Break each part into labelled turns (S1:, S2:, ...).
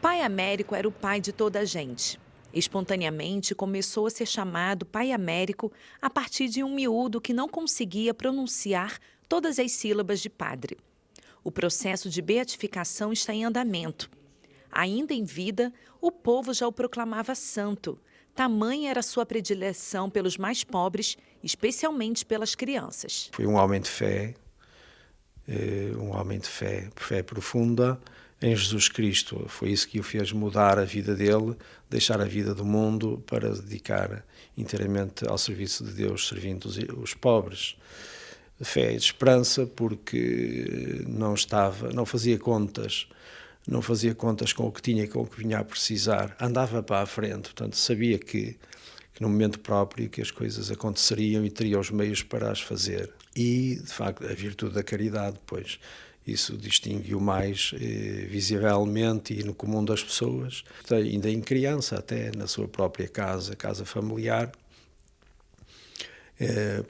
S1: Pai Américo era o pai de toda a gente. Espontaneamente começou a ser chamado Pai Américo a partir de um miúdo que não conseguia pronunciar todas as sílabas de padre. O processo de beatificação está em andamento. Ainda em vida, o povo já o proclamava santo. Tamanha era sua predileção pelos mais pobres, especialmente pelas crianças.
S2: Foi um homem de fé, fé profunda em Jesus Cristo. Foi isso que o fez mudar a vida dele, deixar a vida do mundo para dedicar inteiramente ao serviço de Deus, servindo os pobres. Fé e esperança, porque não fazia contas com o que tinha e com o que vinha a precisar. Andava para a frente, portanto sabia que no momento próprio que as coisas aconteceriam e teria os meios para as fazer. E, de facto, a virtude da caridade, pois, isso distingue-o mais visivelmente e no comum das pessoas, ainda em criança, até na sua própria casa familiar.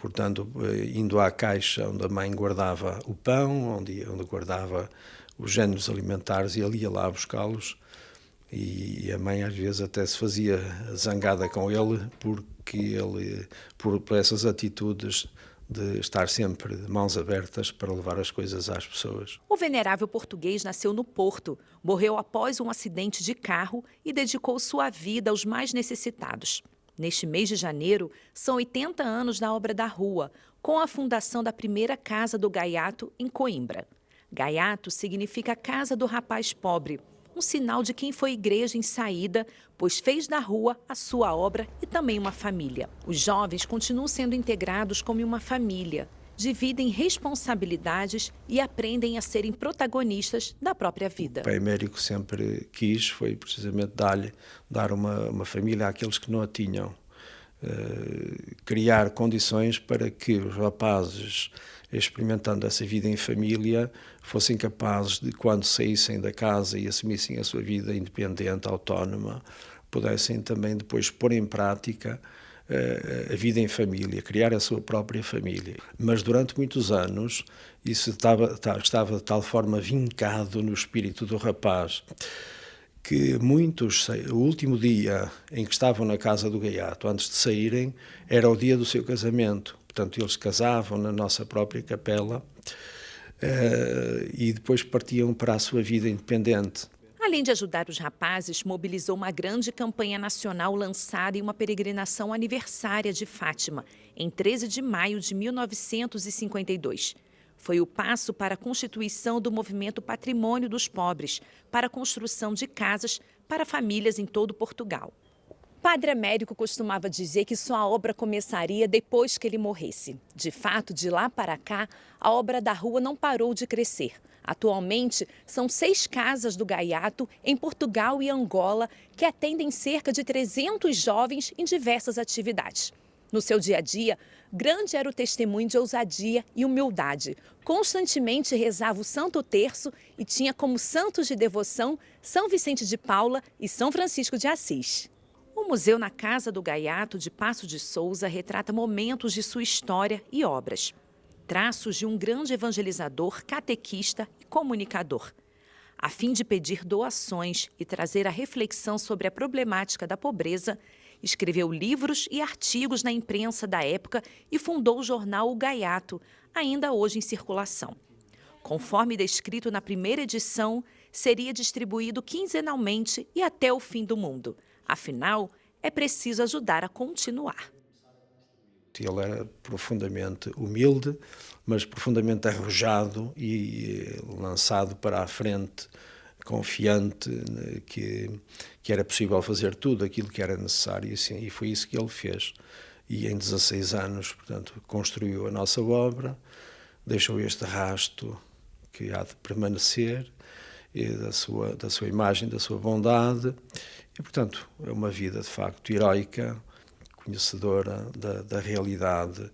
S2: Portanto, indo à caixa onde a mãe guardava o pão, onde guardava os géneros alimentares, e ele ia lá buscá-los. E a mãe às vezes até se fazia zangada com ele por essas atitudes de estar sempre de mãos abertas para levar as coisas às pessoas.
S1: O venerável português nasceu no Porto, morreu após um acidente de carro e dedicou sua vida aos mais necessitados. Neste mês de janeiro, são 80 anos da obra da rua, com a fundação da primeira Casa do Gaiato, em Coimbra. Gaiato significa Casa do Rapaz Pobre, um sinal de quem foi igreja em saída, pois fez da rua a sua obra e também uma família. Os jovens continuam sendo integrados como uma família, dividem responsabilidades e aprendem a serem protagonistas da própria vida.
S2: O Pai Américo sempre quis, foi precisamente dar uma família àqueles que não a tinham. Criar condições para que os rapazes, experimentando essa vida em família, fossem capazes de, quando saíssem da casa e assumissem a sua vida independente, autónoma, pudessem também depois pôr em prática a vida em família, criar a sua própria família. Mas durante muitos anos isso estava de tal forma vincado no espírito do rapaz que muitos, o último dia em que estavam na casa do Gaiato, antes de saírem, era o dia do seu casamento. Portanto, eles casavam na nossa própria capela e depois partiam para a sua vida independente.
S1: Além de ajudar os rapazes, mobilizou uma grande campanha nacional lançada em uma peregrinação aniversária de Fátima, em 13 de maio de 1952. Foi o passo para a constituição do movimento Patrimônio dos Pobres, para a construção de casas para famílias em todo Portugal. Padre Américo costumava dizer que sua obra começaria depois que ele morresse. De fato, de lá para cá, a obra da rua não parou de crescer. Atualmente, são 6 casas do Gaiato em Portugal e Angola que atendem cerca de 300 jovens em diversas atividades. No seu dia a dia, grande era o testemunho de ousadia e humildade. Constantemente rezava o Santo Terço e tinha como santos de devoção São Vicente de Paula e São Francisco de Assis. O museu na Casa do Gaiato de Paços de Souza retrata momentos de sua história e obras. Traços de um grande evangelizador, catequista e comunicador. A fim de pedir doações e trazer a reflexão sobre a problemática da pobreza, escreveu livros e artigos na imprensa da época e fundou o jornal O Gaiato, ainda hoje em circulação. Conforme descrito na primeira edição, seria distribuído quinzenalmente e até o fim do mundo. Afinal, é preciso ajudar a continuar.
S2: Ele era profundamente humilde, mas profundamente arrojado e lançado para a frente, confiante que era possível fazer tudo aquilo que era necessário, e foi isso que ele fez. E em 16 anos, portanto, construiu a nossa obra, deixou este rasto que há de permanecer, da sua imagem, da sua bondade, e, portanto, é uma vida, de facto, heroica, conhecedora da realidade,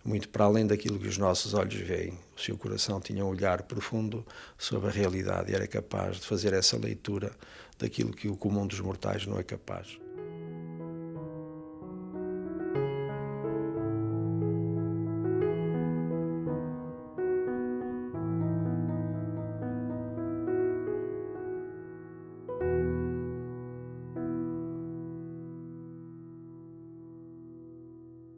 S2: muito para além daquilo que os nossos olhos veem. O seu coração tinha um olhar profundo sobre a realidade e era capaz de fazer essa leitura daquilo que o comum dos mortais não é capaz.